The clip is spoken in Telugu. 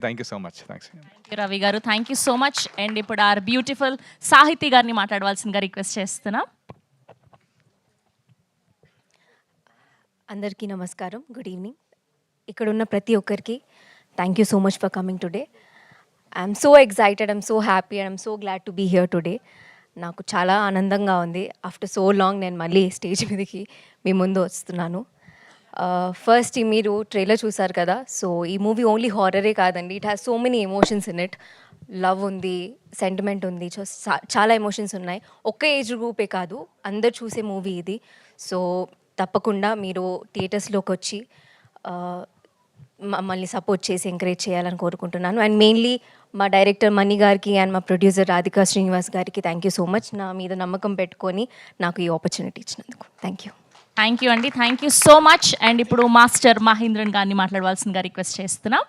Thank you so much. Thanks. Ravi garu thank you so much. And ఇప్పుడు ఆర్ బ్యూటిఫుల్ సాహితీ గారిని మాట్లాడవలసిందిగా రిక్వెస్ట్ చేస్తున్నా. అందరికీ నమస్కారం, గుడ్ ఈవినింగ్. ఇక్కడ ఉన్న ప్రతి ఒక్కరికి thank you so much for coming today. I'm so excited, I'm so happy and I'm so glad to be here today. నాకు చాలా ఆనందంగా ఉంది. ఆఫ్టర్ సో లాంగ్ నేను మళ్ళీ స్టేజ్ మీదకి మీ ముందు వస్తున్నాను. ఫస్ట్ మీరు ట్రైలర్ చూసారు కదా, సో ఈ మూవీ ఓన్లీ హారరే కాదండి, it has so many emotions in it. Love ఉంది, సెంటిమెంట్ ఉంది, చాలా ఎమోషన్స్ ఉన్నాయి. ఒక్క ఏజ్ గ్రూపే కాదు, అందరు చూసే మూవీ ఇది. సో తప్పకుండా మీరు థియేటర్స్లోకి వచ్చి మమ్మల్ని సపోర్ట్ చేసి ఎంకరేజ్ చేయాలని కోరుకుంటున్నాను. అండ్ మెయిన్లీ మా డైరెక్టర్ మణి గారికి అండ్ మా ప్రొడ్యూసర్ రాధికా శ్రీనివాస్ గారికి థ్యాంక్ యూ సో మచ్, నా మీద నమ్మకం పెట్టుకొని నాకు ఈ ఆపర్చునిటీ ఇచ్చినందుకు. Thank you. థ్యాంక్ యూ అండి, thank you so much. And ఇప్పుడు మాస్టర్ మహేంద్రన్ గారిని మాట్లాడవలసిందిగా రిక్వెస్ట్ చేస్తున్నా.